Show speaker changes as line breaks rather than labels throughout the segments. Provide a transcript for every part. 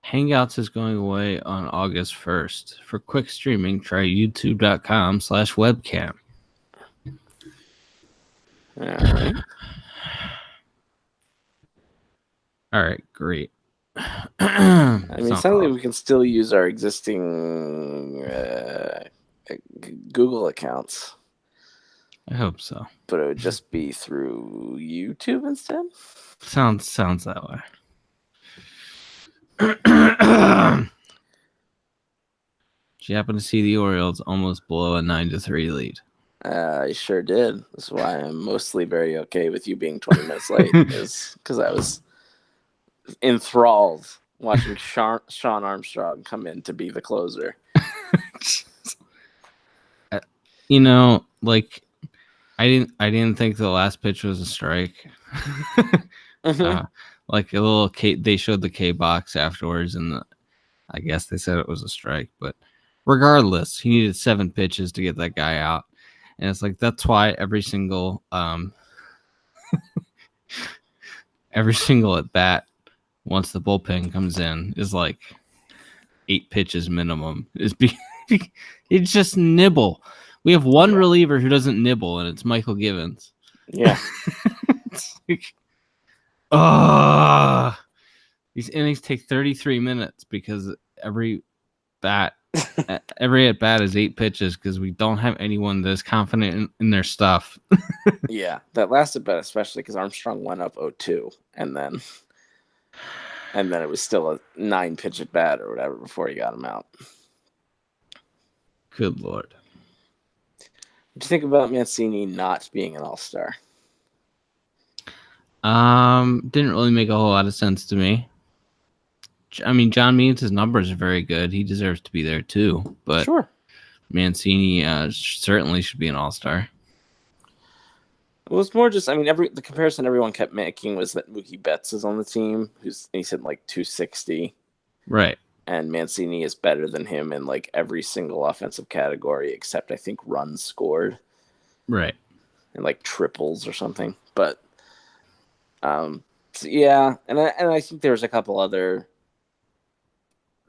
Hangouts is going away on August 1st. For quick streaming, try youtube.com/webcam.
All right.
All right, great.
I mean, it sounds like we can still use our existing Google accounts.
I hope so.
But it would just be through YouTube instead?
Sounds that way. Did you happen to see the Orioles almost blow a 9-3 lead?
I sure did. That's why I'm mostly very okay with you being 20 minutes late, is because I was enthralled watching Sean Armstrong come in to be the closer.
You know, like I didn't think the last pitch was a strike. Like a little K, they showed the K box afterwards, and I guess they said it was a strike. But regardless, he needed 7 pitches to get that guy out, and it's like that's why every single at bat once the bullpen comes in is like 8 pitches minimum. It's just nibble. We have one reliever who doesn't nibble, and it's Michael Givens.
Yeah.
It's like, these innings take 33 minutes because every at bat is 8 pitches because we don't have anyone that's confident in their stuff.
Yeah, that last at bat, especially because Armstrong went up 0-2, and then it was still a 9 pitch at bat or whatever before he got him out.
Good Lord.
What do you think about Mancini not being an all-star?
Didn't really make a whole lot of sense to me. I mean, John Means' numbers are very good. He deserves to be there too. But
sure,
Mancini certainly should be an all-star.
It was more just, I mean, the comparison everyone kept making was that Mookie Betts is on the team, he's hitting like 260.
Right.
And Mancini is better than him in like every single offensive category except I think runs scored.
Right.
And like triples or something. But so yeah, and I think there was a couple other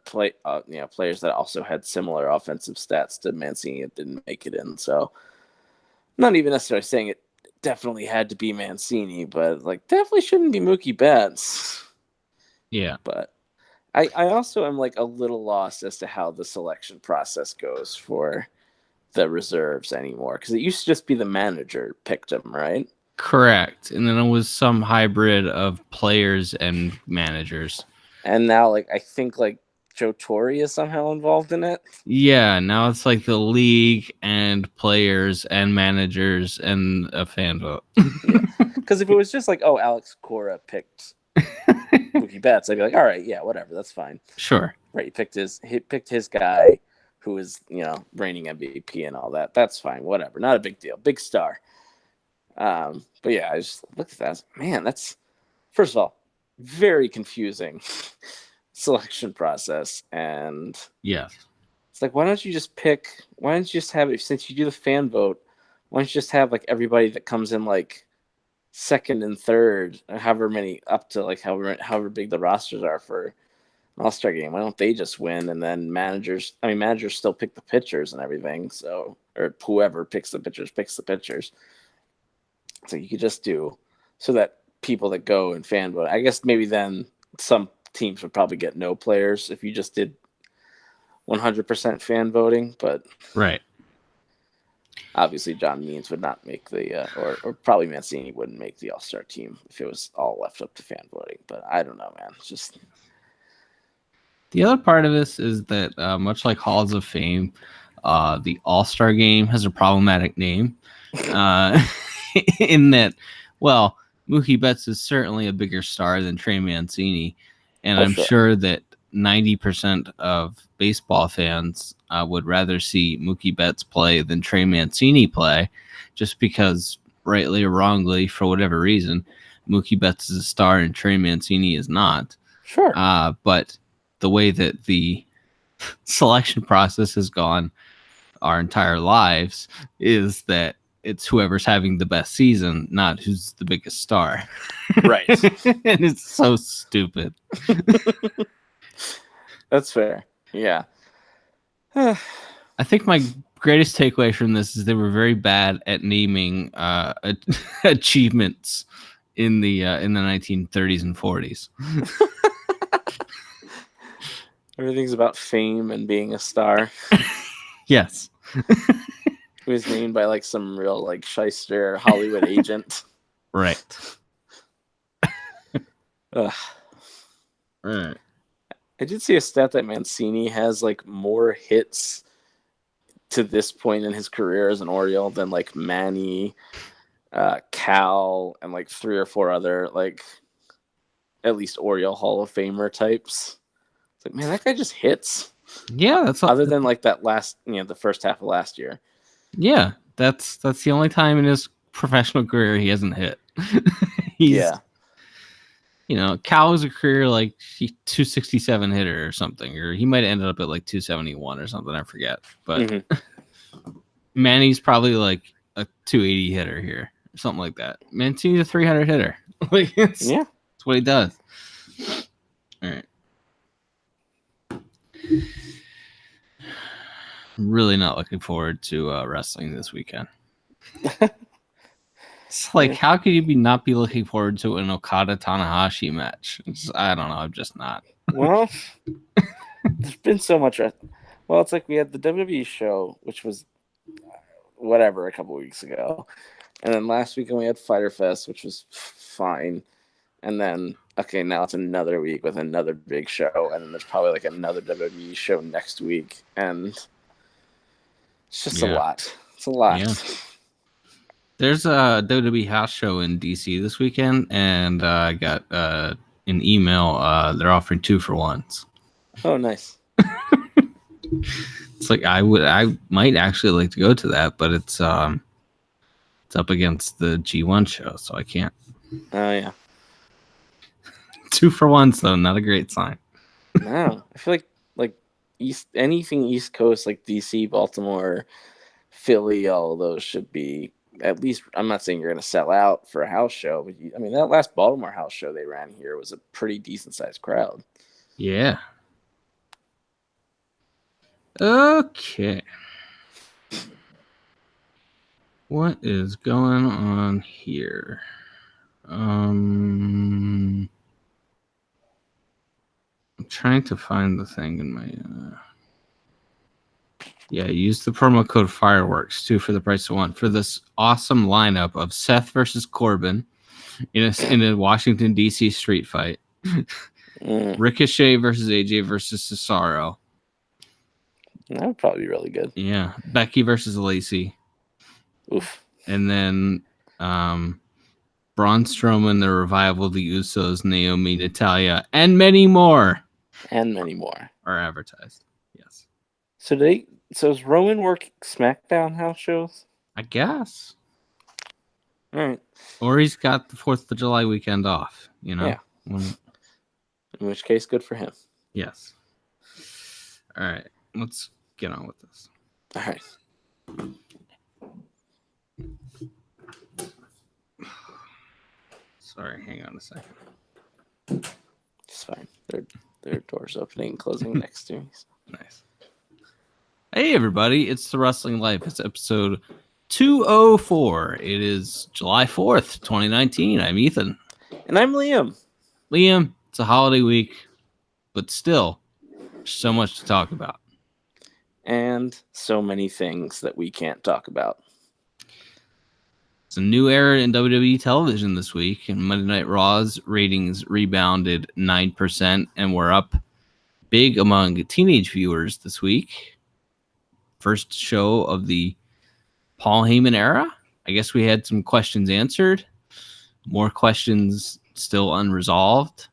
players that also had similar offensive stats to Mancini that didn't make it in. So not even necessarily saying it definitely had to be Mancini, but like definitely shouldn't be Mookie Betts.
Yeah.
But I also am like a little lost as to how the selection process goes for the reserves anymore, because it used to just be the manager picked them, right?
Correct. And then it was some hybrid of players and managers.
And now, like, I think like Joe Torre is somehow involved in it.
Yeah, now it's like the league and players and managers and a fan vote.
Because if it was just like, oh, Alex Cora picked Mookie Betts, I'd be like, all right, yeah, whatever, that's fine.
Sure.
Right, he picked his guy who is, reigning MVP and all that. That's fine, whatever, not a big deal, big star. But yeah, I just looked at that. Man, that's, first of all, very confusing selection process. And
yeah,
it's like, why don't you just have it, since you do the fan vote, why don't you just have like everybody that comes in like second and third, however many, up to like however big the rosters are for an all-star game. Why don't they just win? And then managers still pick the pitchers and everything. So, or whoever picks the pitchers. So you could just do so that people that go and fan vote, I guess maybe then some teams would probably get no players if you just did 100% fan voting, but
right.
Obviously, John Means would not make the, or probably Mancini wouldn't make the All-Star team if it was all left up to fan voting. But I don't know, man. It's just
the other part of this is that much like Halls of Fame, the All-Star game has a problematic name. In that, well, Mookie Betts is certainly a bigger star than Trey Mancini, and I'm sure that 90% of baseball fans would rather see Mookie Betts play than Trey Mancini play, just because, rightly or wrongly, for whatever reason, Mookie Betts is a star and Trey Mancini is not.
Sure.
But the way that the selection process has gone our entire lives is that it's whoever's having the best season, not who's the biggest star.
Right.
And it's so stupid.
That's fair. Yeah.
I think my greatest takeaway from this is they were very bad at naming achievements in the 1930s and 40s.
Everything's about fame and being a star.
Yes.
It was named by like some real like shyster Hollywood agent.
Right.
Ugh.
Right.
I did see a stat that Mancini has like more hits to this point in his career as an Oriole than like Manny, Cal, and like 3 or 4 other like at least Oriole Hall of Famer types. It's like, man, that guy just hits.
Yeah, that's all.
Other than like that last, the first half of last year.
Yeah, that's the only time in his professional career he hasn't hit. He's, Cal was a career like 267 hitter or something, or he might have ended up at like 271 or something. I forget, but Manny's probably like a 280 hitter here, or something like that. Mancini's a 300 hitter. Like that's what he does. All right. I'm really not looking forward to wrestling this weekend. It's like, how could you not be looking forward to an Okada Tanahashi match? I don't know. I'm just not.
Well, there's been so much. Well, it's like we had the WWE show, which was whatever a couple weeks ago, and then last weekend we had Fyter Fest, which was fine, and then now it's another week with another big show, and then there's probably like another WWE show next week, and it's just a lot. It's a lot.
Yeah. There's a WWE house show in DC this weekend, and I got an email. They're offering 2 for 1s.
Oh, nice.
It's like I might actually like to go to that, but it's up against the G1 show, so I can't.
Oh yeah.
2 for 1s though, not a great sign.
No, I feel like anything East Coast, like DC, Baltimore, Philly, all of those should be at least. I'm not saying you're going to sell out for a house show, but that last Baltimore house show they ran here was a pretty decent sized crowd.
Yeah. Okay. What is going on here? I'm trying to find the thing in my. Use the promo code Fireworks 2 for the price of 1 for this awesome lineup of Seth versus Corbin in a Washington DC street fight. Ricochet versus AJ versus Cesaro.
That would probably be really good.
Yeah, Becky versus Lacey.
Oof.
And then Braun Strowman, the Revival, the Usos, Naomi, Natalya, and many more.
Are
advertised. Yes.
So is Roman work SmackDown house shows?
I guess.
All right.
Or he's got the 4th of July weekend off, Yeah.
In which case, good for him.
Yes. All right. Let's get on with this.
All right.
Sorry, hang on a second.
It's fine. Their doors opening and closing next to me.
Nice. Hey, everybody. It's The Wrestling Life. It's episode 204. It is July 4th, 2019. I'm Ethan.
And I'm Liam.
Liam, it's a holiday week, but still, so much to talk about.
And so many things that we can't talk about.
It's a new era in WWE television this week, and Monday Night Raw's ratings rebounded 9%, and we're up big among teenage viewers this week. First show of the Paul Heyman era. I guess we had some questions answered. More questions still unresolved.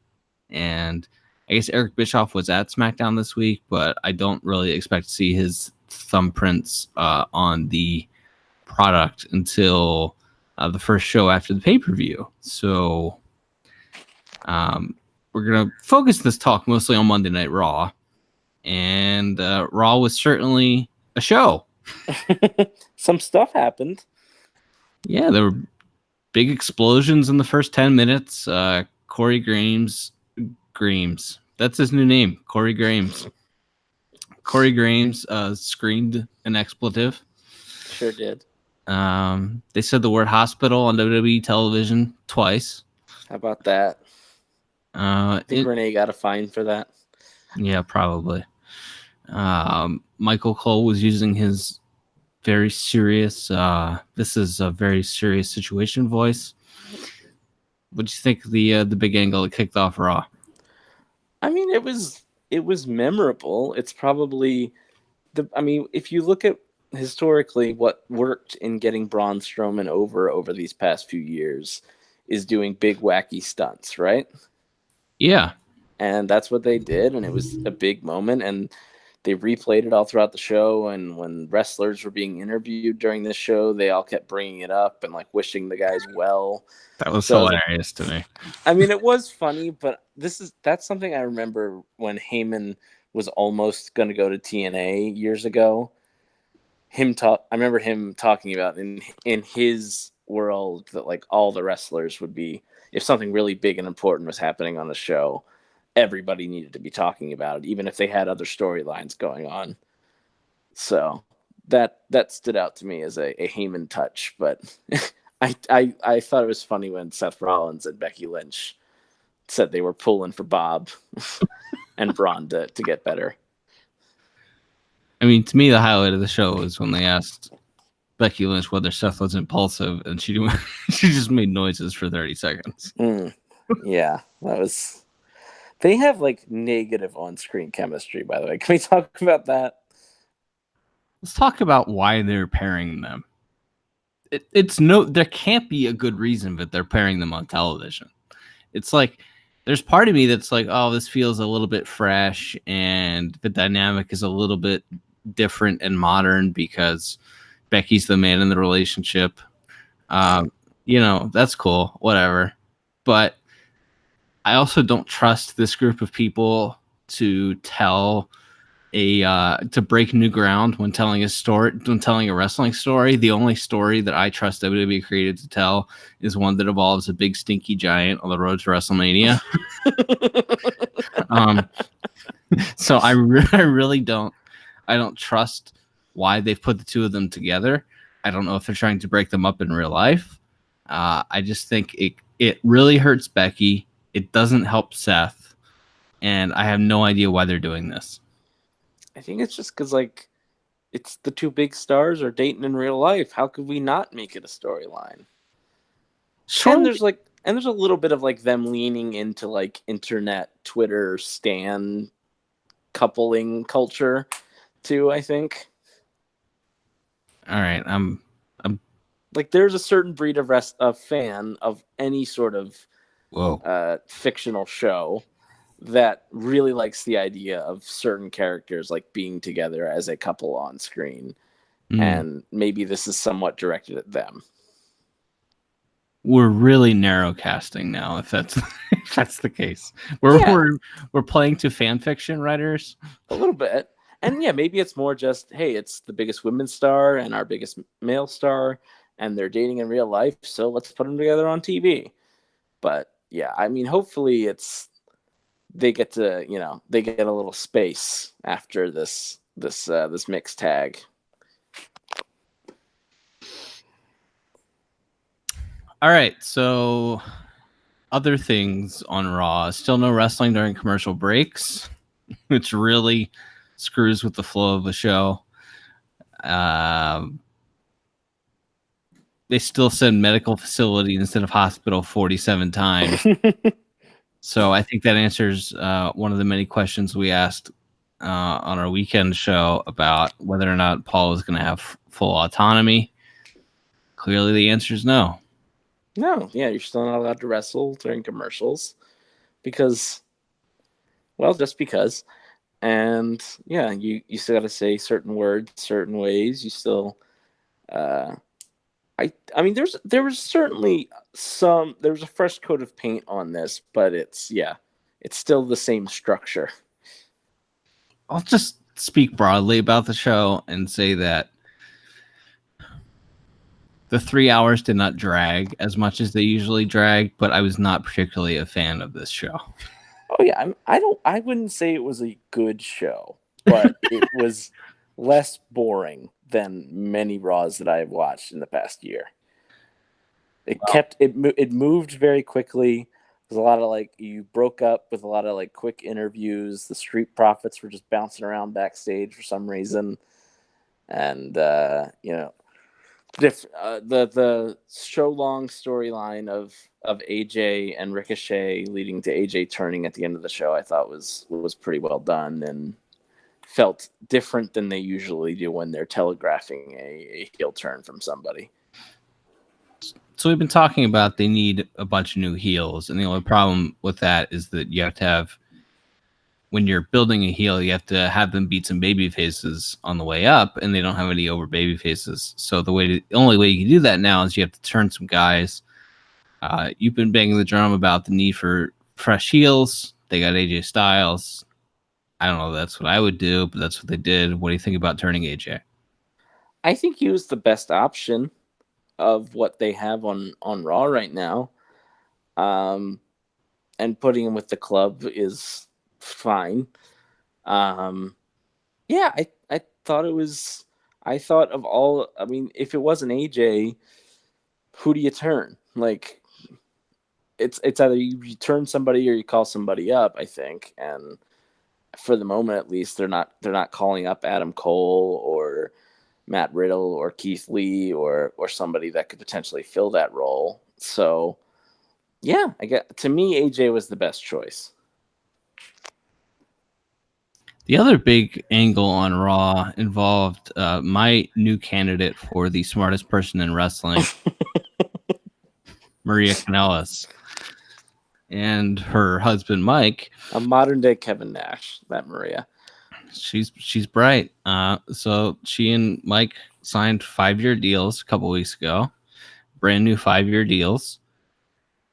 And I guess Eric Bischoff was at SmackDown this week, but I don't really expect to see his thumbprints on the product until the first show after the pay-per-view. So we're going to focus this talk mostly on Monday Night Raw. And Raw was certainly a show.
Some stuff happened.
Yeah, there were big explosions in the first 10 minutes. Corey Graves That's his new name, Corey Graves. Corey Graves screamed an expletive.
Sure did.
They said the word hospital on WWE television twice.
How about that? I think
It,
Renee got a fine for that.
yeah, probably. Michael Cole was using his very serious, this is a very serious situation voice. What do you think of the big angle that kicked off Raw?
I mean, it was memorable. It's probably if you look at historically what worked in getting Braun Strowman over these past few years is doing big wacky stunts, right?
Yeah.
And that's what they did, and it was a big moment, and they replayed it all throughout the show. And when wrestlers were being interviewed during this show, they all kept bringing it up and like wishing the guys well.
That was hilarious to me.
I mean, it was funny, but that's something I remember when Heyman was almost going to go to TNA years ago. I remember him talking about in his world that like all the wrestlers would be, if something really big and important was happening on the show, everybody needed to be talking about it, even if they had other storylines going on. So that stood out to me as a Heyman touch, but I thought it was funny when Seth Rollins and Becky Lynch said they were pulling for Bob and Braun to get better.
I mean, to me, the highlight of the show was when they asked Becky Lynch whether Seth was impulsive, and she just made noises for 30 seconds.
Yeah, that was. They have like negative on-screen chemistry, by the way. Can we talk about that?
Let's talk about why they're pairing them. There can't be a good reason that they're pairing them on television. It's like there's part of me that's like, oh, this feels a little bit fresh, and the dynamic is a little bit different and modern because Becky's the man in the relationship. That's cool, whatever. But I also don't trust this group of people to to break new ground when telling a wrestling story. The only story that I trust WWE created to tell is one that involves a big stinky giant on the road to WrestleMania. So I really don't trust why they've put the two of them together. I don't know if they're trying to break them up in real life. I just think it really hurts Becky. It doesn't help Seth, and I have no idea why they're doing this.
I think it's just because like it's the two big stars are dating in real life. How could we not make it a storyline? Sure. And there's a little bit of like them leaning into like internet Twitter stan coupling culture too, I think.
All right, I'm
like there's a certain breed of fan of any sort of fictional show that really likes the idea of certain characters like being together as a couple on screen. And maybe this is somewhat directed at them.
We're really narrow casting now, if that's the case. We're playing to fan fiction writers
a little bit. And yeah, maybe it's more just, hey, it's the biggest women's star and our biggest male star, and they're dating in real life, so let's put them together on TV. But yeah, I mean, hopefully they get a little space after this mixed tag.
All right, so other things on Raw. Still no wrestling during commercial breaks, which really screws with the flow of the show. They still said medical facility instead of hospital 47 times. So I think that answers one of the many questions we asked on our weekend show about whether or not Paul is going to have full autonomy. Clearly the answer is no.
No, yeah, you're still not allowed to wrestle during commercials because, just because. And yeah, you still got to say certain words, certain ways. You still, I mean, there was certainly there was a fresh coat of paint on this, but it's still the same structure.
I'll just speak broadly about the show and say that the 3 hours did not drag as much as they usually drag, but I was not particularly a fan of this show.
Oh yeah, I wouldn't say it was a good show, but it was less boring than many Raws that I've watched in the past year. It moved very quickly. There's a lot of like you broke up with a lot of like quick interviews. The Street Profits were just bouncing around backstage for some reason, and the show long storyline of AJ and Ricochet leading to AJ turning at the end of the show, I thought was pretty well done and felt different than they usually do when they're telegraphing a heel turn from somebody.
So we've been talking about they need a bunch of new heels, and the only problem with that is that you have to have, when you're building a heel, you have to have them beat some baby faces on the way up, and they don't have any over baby faces. So the only way you can do that now is you have to turn some guys. You've been banging the drum about the need for fresh heels. They got AJ Styles. I don't know. That's what I would do, but that's what they did. What do you think about turning AJ?
I think he was the best option of what they have on Raw right now. And putting him with the club is fine. Yeah, I thought it was. I thought of all. I mean, if it wasn't AJ, who do you turn? Like, it's either you turn somebody or you call somebody up. I think, and for the moment at least, they're not calling up Adam Cole or Matt Riddle or Keith Lee or somebody that could potentially fill that role. So, yeah, to me, AJ was the best choice.
The other big angle on Raw involved my new candidate for the smartest person in wrestling, Maria Kanellis, and her husband Mike.
A modern day Kevin Nash, that Maria.
She's bright. So she and Mike signed 5-year deals a couple weeks ago. Brand new 5-year deals,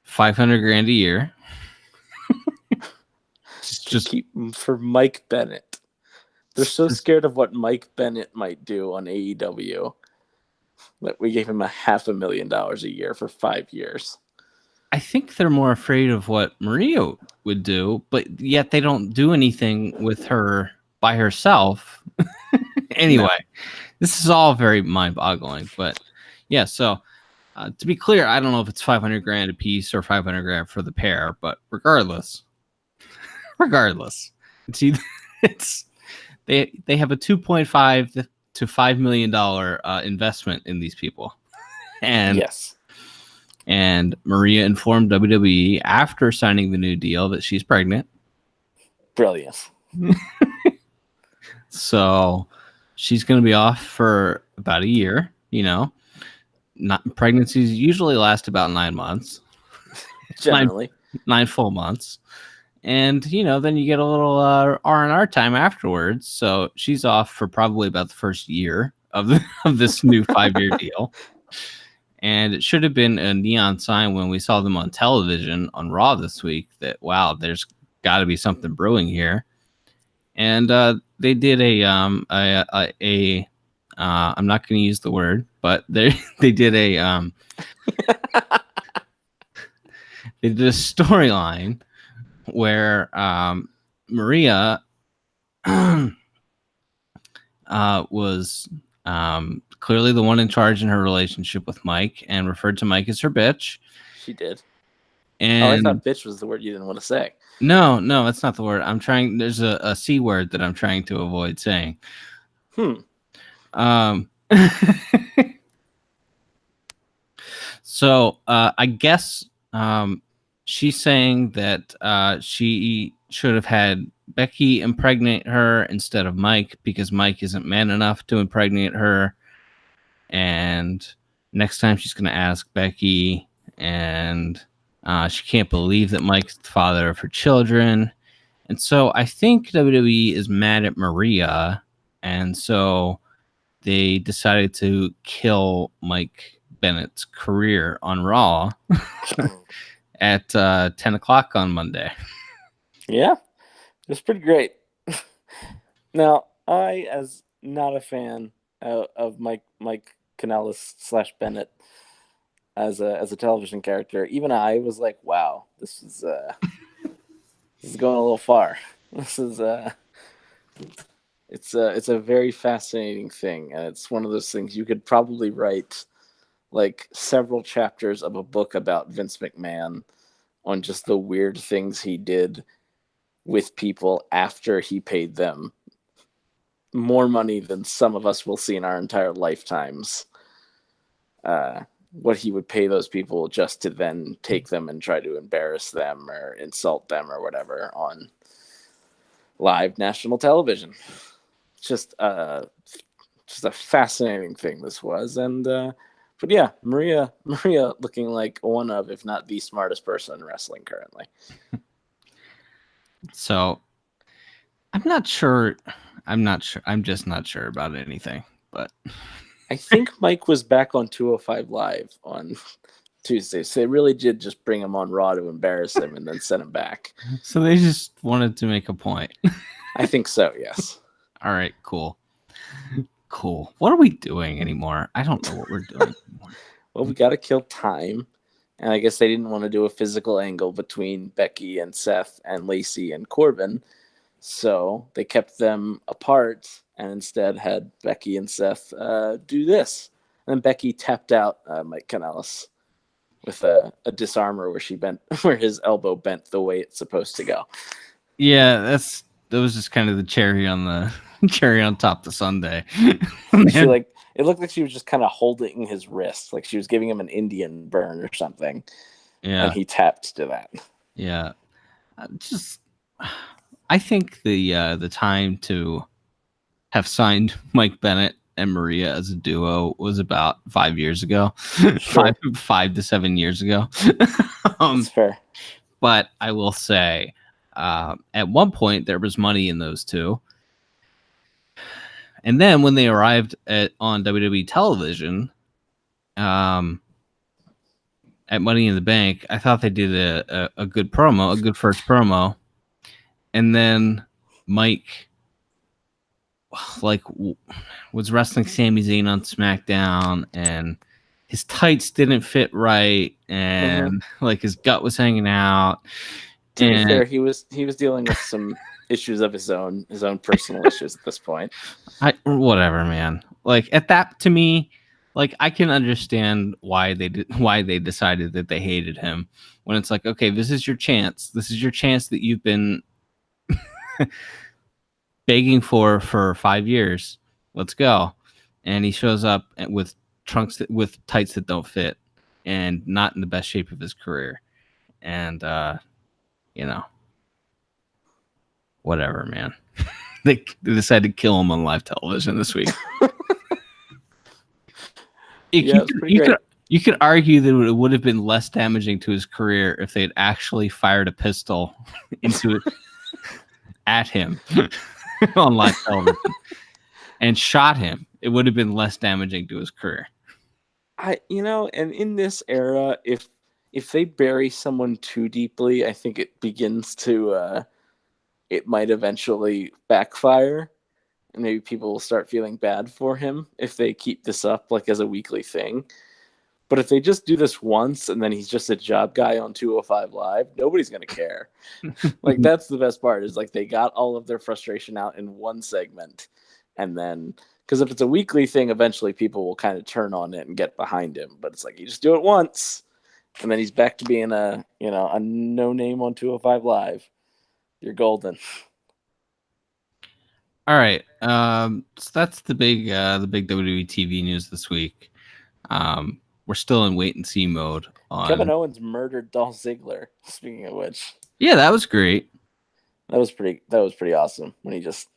$500,000 a year.
just keep for Mike Bennett. They're so scared of what Mike Bennett might do on AEW that we gave him $500,000 a year for 5 years.
I think they're more afraid of what Maria would do, but yet they don't do anything with her by herself. Anyway, This is all very mind-boggling, but yeah. So to be clear, I don't know if it's $500,000 a piece or $500,000 for the pair, but regardless, it's they have a $2.5 to $5 million investment in these people, and
yes.
And Maria informed WWE after signing the new deal that she's pregnant.
Brilliant.
So she's going to be off for about a year. Pregnancies usually last about 9 months.
Generally.
9 full months. And, then you get a little R&R time afterwards. So she's off for probably about the first year of this new 5-year deal. And it should have been a neon sign when we saw them on television on Raw this week that, wow, there's got to be something brewing here. And they did I'm not going to use the word, but they did they did a storyline where Maria was clearly the one in charge in her relationship with Mike and referred to Mike as her bitch.
She did.
And
I thought bitch was the word you didn't want to say.
No, that's not the word. There's a C word that I'm trying to avoid saying. So I guess she's saying that she should have had Becky impregnate her instead of Mike because Mike isn't man enough to impregnate her. And next time she's going to ask Becky, and she can't believe that Mike's the father of her children. And so I think WWE is mad at Maria, and so they decided to kill Mike Bennett's career on Raw at 10 o'clock on Monday.
Yeah, it's pretty great. Now, I, as not a fan of Mike Kanellis / Bennett as a television character, even I was like, wow, this is This is going a little far. This is it's a very fascinating thing, and it's one of those things you could probably write like several chapters of a book about Vince McMahon on just the weird things he did with people after he paid them more money than some of us will see in our entire lifetimes. What he would pay those people just to then take them and try to embarrass them or insult them or whatever on live national television. Just a fascinating thing this was, and but yeah, Maria looking like one of, if not the smartest person in wrestling currently.
So I'm not sure. I'm just not sure about anything. But
I think Mike was back on 205 Live on Tuesday, so they really did just bring him on Raw to embarrass him and then send him back.
so they just wanted to make a point.
I think so, yes.
All right, cool. Cool. What are we doing anymore? I don't know what we're doing anymore.
Well, we got to kill time. And I guess they didn't want to do a physical angle between Becky and Seth and Lacey and Corbin. So they kept them apart and instead had Becky and Seth do this. And then Becky tapped out Mike Kanellis with a disarmor where his elbow bent the way it's supposed to go.
Yeah, that was just kind of the cherry on top of the sundae.
She it looked like she was just kind of holding his wrist, like she was giving him an Indian burn or something.
Yeah,
and he tapped to that.
Yeah, I think the time to have signed Mike Bennett and Maria as a duo was about 5 years ago,
Sure.
5 to 7 years ago.
That's fair.
But I will say, at one point there was money in those two, and then when they arrived on WWE television, at Money in the Bank, I thought they did a good promo, a good first promo, and then Mike was wrestling Sami Zayn on SmackDown, and his tights didn't fit right, and his gut was hanging out.
To be fair, he was dealing with some issues of his own personal issues at this point.
Whatever, man. At that, to me, I can understand why they decided that they hated him, when it's like, okay, this is your chance. This is your chance that you've been begging for 5 years. Let's go. And he shows up with with tights that don't fit and not in the best shape of his career. And whatever, man. They decided to kill him on live television this week. You could argue that it would have been less damaging to his career if they had actually fired a pistol into it at him on live television and shot him. It would have been less damaging to his career.
And in this era, if they bury someone too deeply, I think it begins to it might eventually backfire, and maybe people will start feeling bad for him if they keep this up as a weekly thing. But if they just do this once and then he's just a job guy on 205 Live, nobody's going to care. That's the best part, is they got all of their frustration out in one segment. And then, because if it's a weekly thing, eventually people will kind of turn on it and get behind him. But it's you just do it once and then he's back to being a no name on 205 Live. You're golden.
All right. So that's the big WWE TV news this week. We're still in wait and see mode.
Kevin Owens murdered Dolph Ziggler. Speaking of which,
yeah, that was great.
That was pretty awesome when he just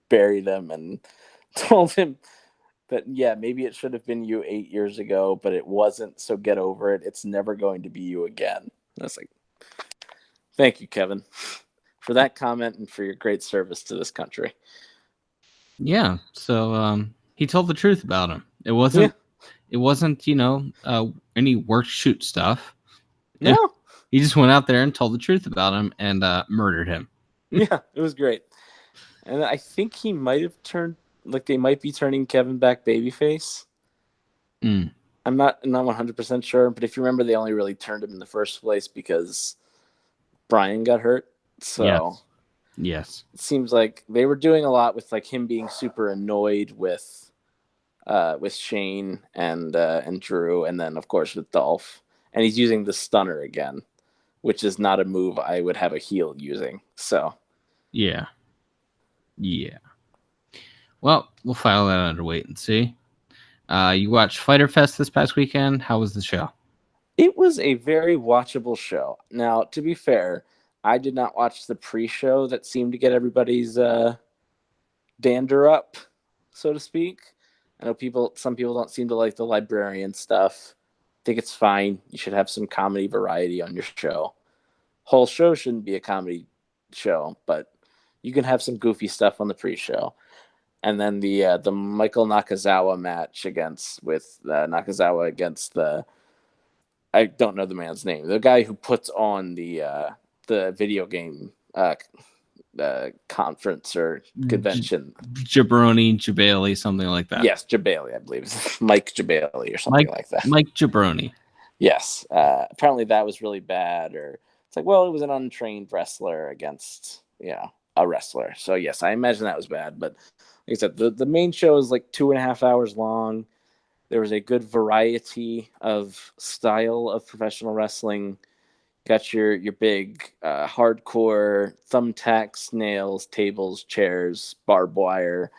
buried him and told him that maybe it should have been you 8 years ago, but it wasn't. So get over it. It's never going to be you again. That's thank you, Kevin, for that comment and for your great service to this country.
Yeah. So he told the truth about him. It wasn't. Yeah. It wasn't, any work shoot stuff.
No.
He just went out there and told the truth about him and murdered him.
Yeah, it was great. And I think he might have turned, they might be turning Kevin back babyface. I'm not 100% sure, but if you remember, they only really turned him in the first place because Brian got hurt. So
Yes.
it seems like they were doing a lot with like him being super annoyed with Shane and Drew, and then of course with Dolph, and he's using the stunner again, which is not a move I would have a heel using. So
Yeah. Well, we'll file that under wait and see. You watched Fighter Fest this past weekend. How was the show?
it was a very watchable show. Now, to be fair, I did not watch the pre-show that seemed to get everybody's dander up, so to speak. I know some people don't seem to like the librarian stuff. I think it's fine. You should have some comedy variety on your show. Whole show shouldn't be a comedy show, but you can have some goofy stuff on the pre-show. And then the Michael Nakazawa match with Nakazawa against I don't know the man's name, the guy who puts on the video game conference or convention.
Jabroni, something like that.
Yes, Jabali, I believe. Mike Jabali or something like that.
Mike Jabroni.
Yes. Apparently that was really bad. Or it's like, well, it was an untrained wrestler against, a wrestler. So, yes, I imagine that was bad. But like I said, the main show is like 2.5 hours long. There was a good variety of style of professional wrestling. Got your big hardcore thumbtacks, nails, tables, chairs, barbed wire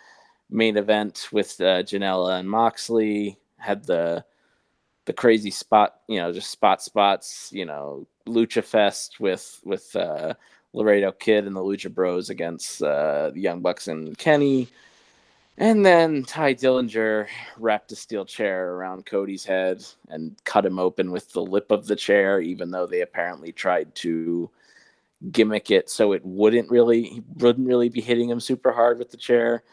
main event with Janela and Moxley. Had the crazy spot, just spots, Lucha Fest with Laredo Kid and the Lucha Bros against the Young Bucks and Kenny. And then Ty Dillinger wrapped a steel chair around Cody's head and cut him open with the lip of the chair, even though they apparently tried to gimmick it so he wouldn't really be hitting him super hard with the chair.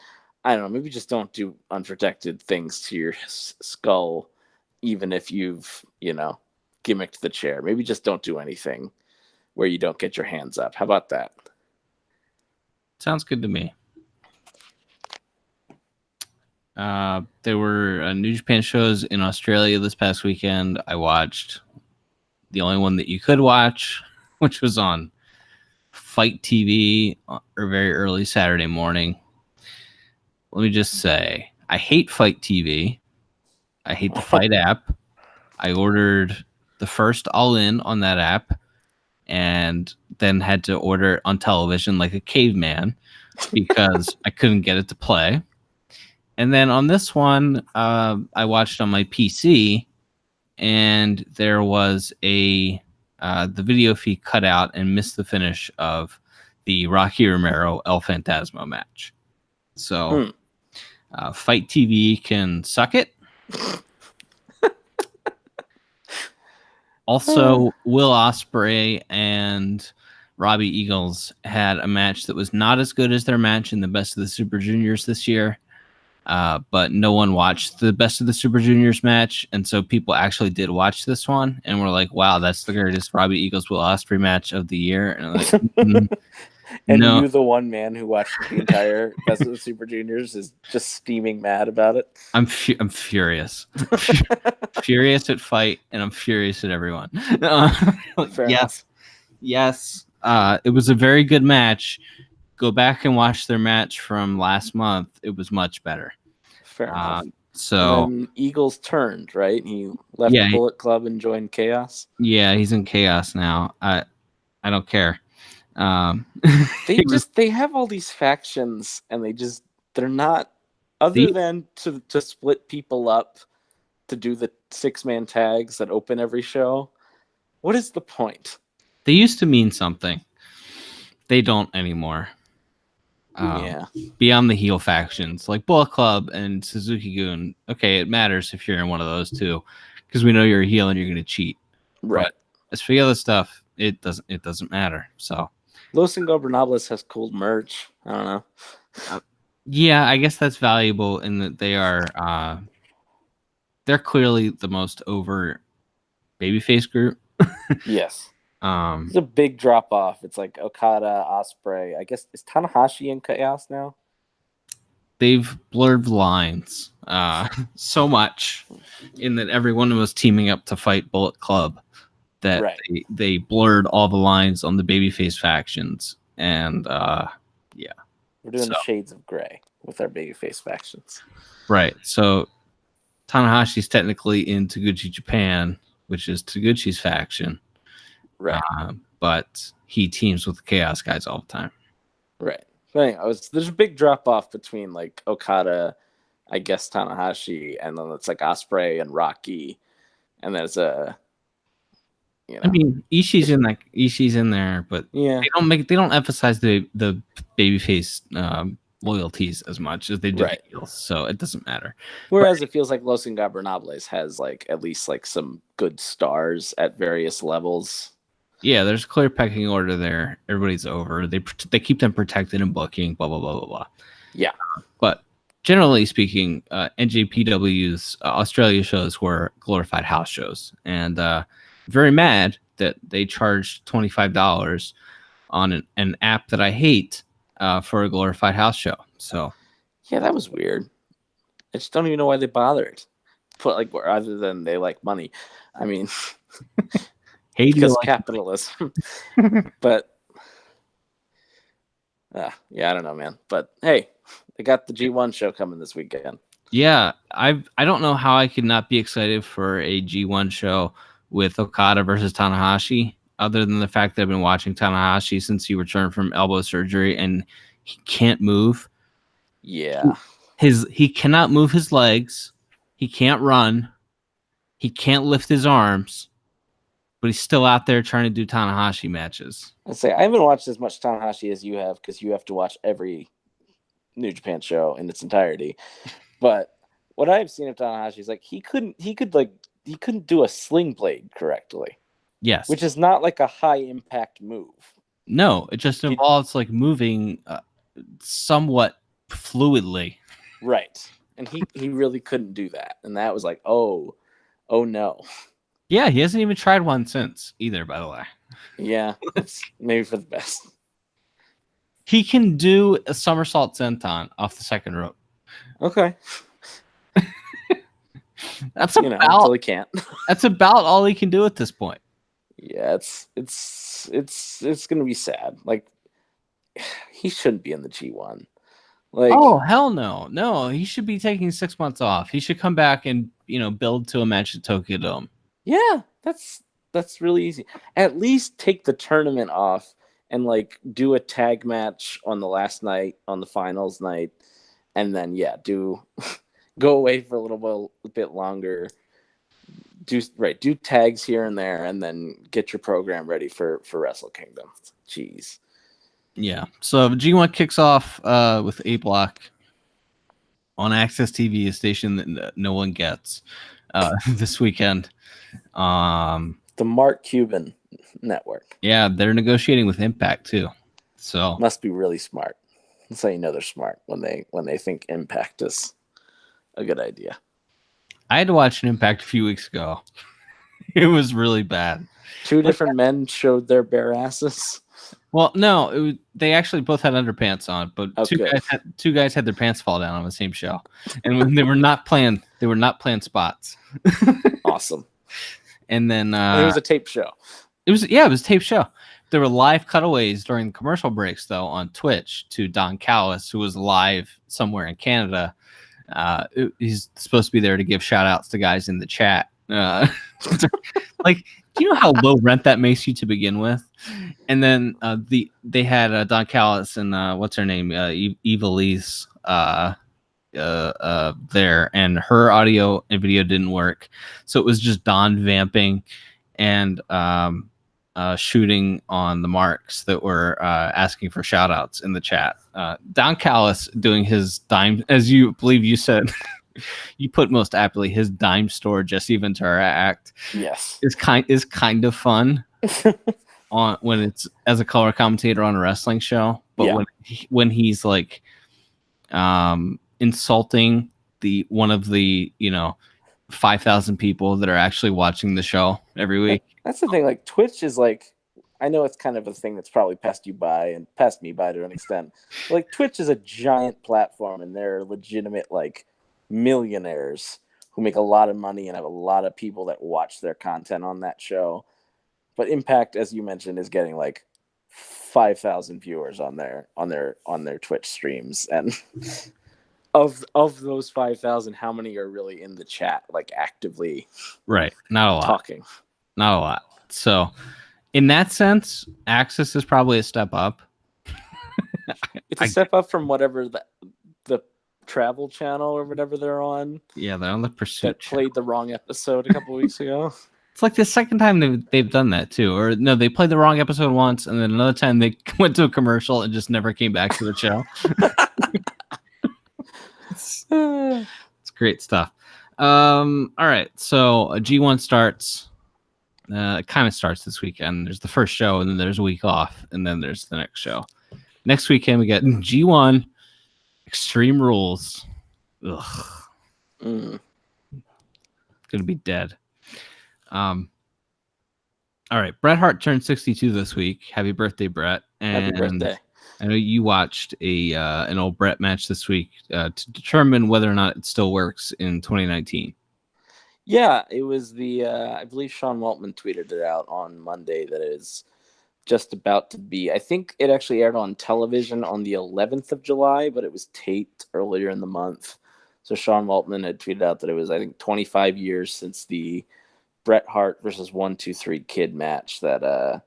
I don't know. Maybe just don't do unprotected things to your skull, even if you've, gimmicked the chair. Maybe just don't do anything where you don't get your hands up. How about that?
Sounds good to me. There were New Japan shows in Australia this past weekend. I watched the only one that you could watch, which was on Fight TV or very early Saturday morning. Let me just say, I hate Fight TV. I hate the Fight app. I ordered the first All In on that app and then had to order it on television like a caveman because I couldn't get it to play. And then on this one, I watched on my PC, and there was the video feed cut out and missed the finish of the Rocky Romero El Fantasma match. So, Fight TV can suck it. Also, Will Ospreay and Robbie Eagles had a match that was not as good as their match in the Best of the Super Juniors this year. But no one watched the Best of the Super Juniors match, and so people actually did watch this one, and were like, "Wow, that's the greatest Robbie Eagles Will Ospreay match of the year." And I'm like,
and
no.
You, the one man who watched the entire Best of the Super Juniors, is just steaming mad about it.
I'm furious, furious at Fight, and I'm furious at everyone. Yes. It was a very good match. Go back and watch their match from last month. It was much better.
Fair enough.
So
and then Eagles turned, right? He left Bullet Club and joined Chaos.
Yeah, he's in Chaos now. I don't care.
They have all these factions, and they're not, other than to split people up to do the 6-man tags that open every show. What is the point?
They used to mean something. They don't anymore. Beyond the heel factions like Bullet Club and Suzuki-gun, okay, it matters if you're in one of those two, because we know you're a heel and you're going to cheat.
Right.
But as for the other stuff, it doesn't matter. So
Los Ingobernables has cool merch. I don't know.
Yeah, I guess that's valuable in that they are they're clearly the most over babyface group.
Yes. It's a big drop off. It's like Okada, Ospreay. I guess, is Tanahashi in Chaos now?
They've blurred lines so much in that everyone was teaming up to fight Bullet Club that
Right.
they blurred all the lines on the babyface factions, and
We're doing
so
shades of gray with our babyface factions.
right. So Tanahashi's technically in Taguchi Japan, which is Taguchi's faction,
Right.
but he teams with the Chaos guys all the time.
Right. So anyway, there's a big drop off between like Okada, I guess Tanahashi, and then it's like Osprey and Rocky, and there's a,
I mean, Ishii's in there, but
yeah,
they don't emphasize the babyface loyalties as much as they do
right.
the heels, so it doesn't matter.
Whereas it feels like Los Ingobernables has like at least like some good stars at various levels.
Yeah, there's a clear pecking order there. Everybody's over. They keep them protected in booking. Blah blah blah blah blah.
Yeah,
but generally speaking, NJPW's Australia shows were glorified house shows, and very mad that they charged $25 on an app that I hate for a glorified house show. So
yeah, that was weird. I just don't even know why they bothered. Put like other than they like money. I mean,
hey,
because capitalism. But yeah, I don't know, man. But hey, they got the G1 show coming this weekend.
Yeah, I don't know how I could not be excited for a G1 show with Okada versus Tanahashi, other than the fact that I've been watching Tanahashi since he returned from elbow surgery and he can't move.
Yeah.
He cannot move his legs. He can't run. He can't lift his arms. But he's still out there trying to do Tanahashi matches.
I'd say I haven't watched as much Tanahashi as you have because you have to watch every New Japan show in its entirety. But what I've seen of Tanahashi is like he couldn't do a sling blade correctly.
Yes.
Which is not like a high impact move.
No, it just involves like moving somewhat fluidly.
Right. And he really couldn't do that. And that was like, oh no.
Yeah, he hasn't even tried one since either, by the way.
Yeah, it's maybe for the best.
He can do a somersault senton off the second rope.
Okay.
That's
until he can't.
That's about all he can do at this point.
Yeah, it's gonna be sad. Like he shouldn't be in the G1. Like,
oh hell no, no, he should be taking 6 months off. He should come back and build to a match at Tokyo Dome.
Yeah, that's really easy. At least take the tournament off and like do a tag match on the last night, on the finals night, and then go away for a little bit longer. Do tags here and there, and then get your program ready for Wrestle Kingdom. Jeez.
Yeah. So G1 kicks off with A Block on Access TV, a station that no one gets this weekend.
The Mark Cuban network.
Yeah, they're negotiating with Impact too. So
must be really smart. That's how you know they're smart when they think Impact is a good idea.
I had to watch an Impact a few weeks ago. It was really bad.
Two different men showed their bare asses.
Well, no, they actually both had underpants on, but two guys had their pants fall down on the same show, and when they were not playing spots.
Awesome.
And then
it was a tape show.
It was a tape show. There were live cutaways during the commercial breaks, though, on Twitch to Don Callis, who was live somewhere in Canada. He's supposed to be there to give shout outs to guys in the chat. Like, do you know how low rent that makes you to begin with? And then they had Don Callis and what's her name, Eva Lee's there, and her audio and video didn't work, so it was just Don vamping and shooting on the marks that were asking for shout outs in the chat. Don Callis doing his dime, as you believe you said. You put most aptly, his dime store Jesse Ventura act.
Yes,
is kind of fun on when it's as a color commentator on a wrestling show, but when he's like insulting one of the 5,000 people that are actually watching the show every week.
That's the thing. Like Twitch is like, I know it's kind of a thing that's probably passed you by and passed me by to an extent. But like Twitch is a giant platform, and they're legitimate like millionaires who make a lot of money and have a lot of people that watch their content on that show. But Impact, as you mentioned, is getting like 5,000 viewers on their Twitch streams, and of those 5,000, how many are really in the chat, like actively
Right. Not a lot.
talking?
Not a lot. So, in that sense, Axis is probably a step up.
It's a step up from whatever the travel channel or whatever they're on.
Yeah, they're on the Pursuit
that played the wrong episode a couple weeks ago.
It's like the second time they've done that too. Or no, they played the wrong episode once, and then another time they went to a commercial and just never came back to the show. It's great stuff. All right, so G1 starts. It kind of starts this weekend. There's the first show, and then there's a week off, and then there's the next show. Next weekend we get G1 Extreme Rules. Ugh. Gonna be dead. All right, Bret Hart turned 62 this week. Happy birthday, Bret! And
Happy birthday.
I know you watched an old Bret match this week to determine whether or not it still works in 2019.
Yeah, it was the I believe Sean Waltman tweeted it out on Monday that it is just about to be. I think it actually aired on television on the 11th of July, but it was taped earlier in the month. So Sean Waltman had tweeted out that it was, I think, 25 years since the Bret Hart versus 1-2-3 Kid match that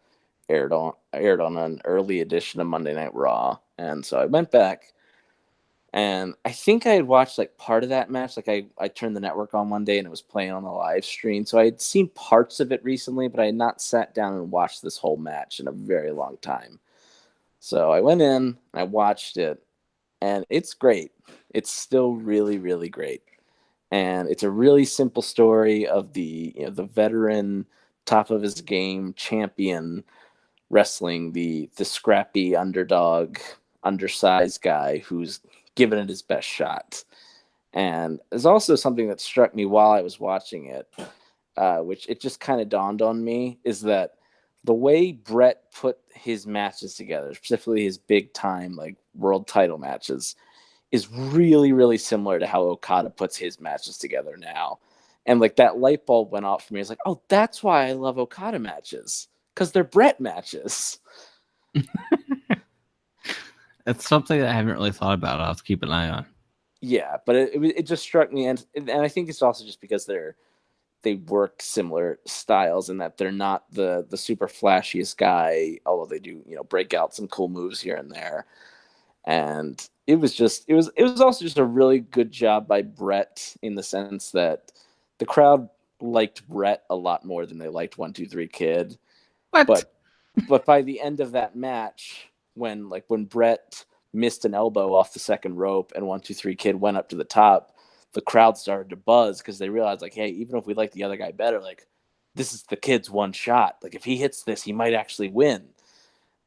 aired on an early edition of Monday Night Raw. And so I went back, and I think I had watched like part of that match. Like I turned the network on one day and it was playing on the live stream. So I had seen parts of it recently, but I had not sat down and watched this whole match in a very long time. So I went in, I watched it, and it's great. It's still really, really great. And it's a really simple story of the veteran, top of his game champion wrestling the scrappy underdog, undersized guy who's given it his best shot. And there's also something that struck me while I was watching it, which it just kind of dawned on me, is that the way Bret put his matches together, specifically his big time like world title matches, is really, really similar to how Okada puts his matches together now. And like that light bulb went off for me. It's like, oh, that's why I love Okada matches, because they're Bret matches.
It's something that I haven't really thought about. I'll have to keep an eye on.
Yeah, but it just struck me, and I think it's also just because they work similar styles, and that they're not the super flashiest guy, although they do break out some cool moves here and there. And it was also just a really good job by Bret, in the sense that the crowd liked Bret a lot more than they liked 1-2-3 Kid.
What?
But by the end of that match, when Bret missed an elbow off the second rope and 1-2-3 Kid went up to the top, the crowd started to buzz, because they realized, like, hey, even if we like the other guy better, like, this is the Kid's one shot. Like, if he hits this, he might actually win.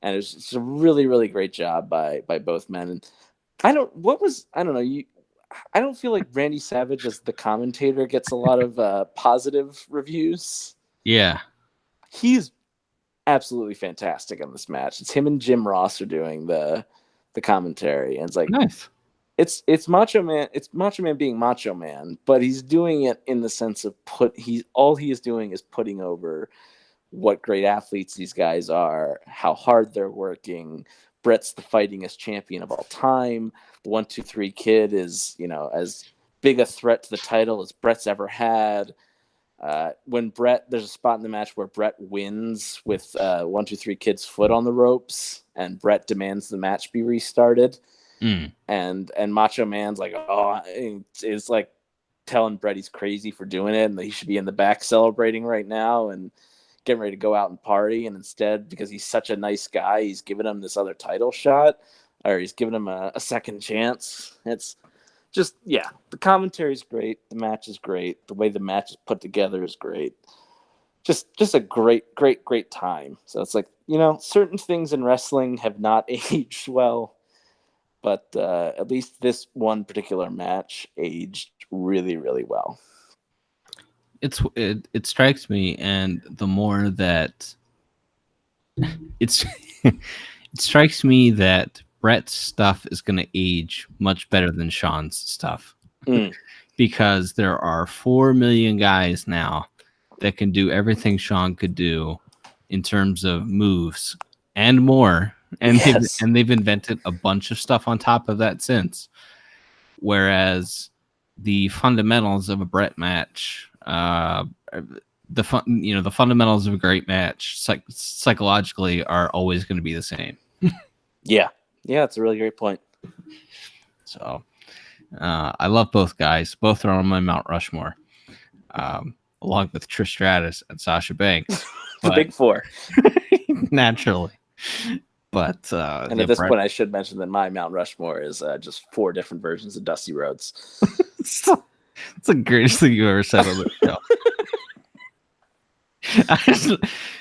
And it's a really, really great job by both men. And I don't feel like Randy Savage as the commentator gets a lot of positive reviews.
Yeah.
He's absolutely fantastic on this match. It's him and Jim Ross are doing the commentary, and it's like,
nice.
It's Macho Man. It's Macho Man being Macho Man, but he's doing it in the sense of all he is doing is putting over what great athletes these guys are, how hard they're working. Bret's the fightingest champion of all time. The 1-2-3 Kid is, as big a threat to the title as Bret's ever had. There's a spot in the match where Bret wins with 1-2-3 Kid's foot on the ropes, and Bret demands the match be restarted. And Macho Man's like, it's like telling Bret he's crazy for doing it, and that he should be in the back celebrating right now and getting ready to go out and party. And instead, because he's such a nice guy, he's giving him this other title shot, or he's giving him a second chance. It's just, the commentary is great. The match is great. The way the match is put together is great. Just a great, great, great time. So it's like, certain things in wrestling have not aged well, but at least this one particular match aged really, really well.
It strikes me, and the more that it strikes me that Bret's stuff is going to age much better than Sean's stuff, because there are 4 million guys now that can do everything Sean could do in terms of moves and more. And they've invented a bunch of stuff on top of that since. Whereas the fundamentals of a Brett match, the fundamentals of a great match psychologically are always going to be the same.
Yeah, it's a really great point.
So I love both guys. Both are on my Mount Rushmore, along with Trish Stratus and Sasha Banks.
The big four.
Naturally. But
and at this point, I should mention that my Mount Rushmore is just 4 different versions of Dusty Rhodes.
It's the greatest thing you ever said on the show.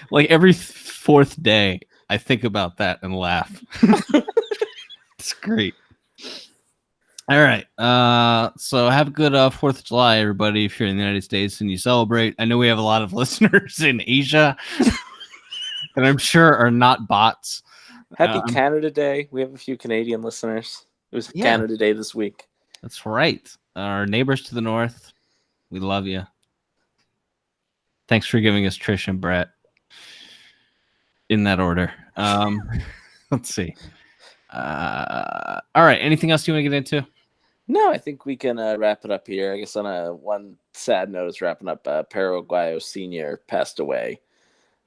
Like every 4th day, I think about that and laugh. It's great. All right. So have a good 4th of July, everybody, if you're in the United States and you celebrate. I know we have a lot of listeners in Asia that I'm sure are not bots.
Happy Canada Day. We have a few Canadian listeners. It was Canada Day this week.
That's right. Our neighbors to the north, we love you. Thanks for giving us Trish and Brett in that order. Let's see. All right. Anything else you want to get into?
No, I think we can wrap it up here. I guess on one sad note is wrapping up. Perro Aguayo Sr. passed away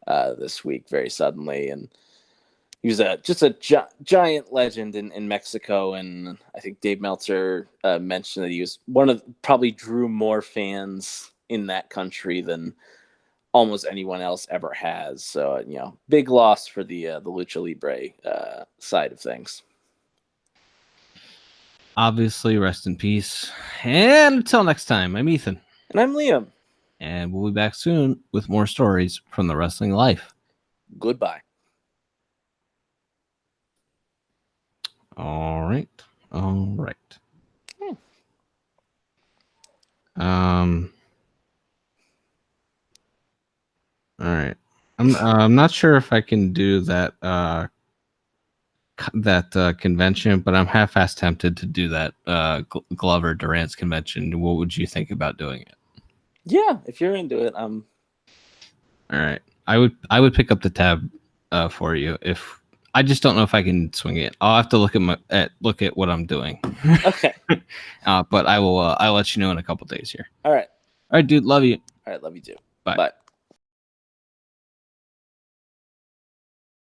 this week very suddenly, and he was just a giant legend in Mexico. And I think Dave Meltzer mentioned that he was probably drew more fans in that country than almost anyone else ever has. So, big loss for the Lucha Libre side of things.
Obviously, rest in peace. And until next time, I'm Ethan.
And I'm Liam.
And we'll be back soon with more stories from the wrestling life.
Goodbye.
All right. All right. I'm not sure if I can do that convention, but I'm half-assed tempted to do that Glover Durant's convention. What would you think about doing it?
Yeah, if you're into it,
all right. I would pick up the tab for you. If I just don't know if I can swing it. I'll have to look at what I'm doing.
Okay.
But I will. I'll let you know in a couple days here.
All right.
All right, dude. Love you.
All right. Love you too.
Bye.
Bye.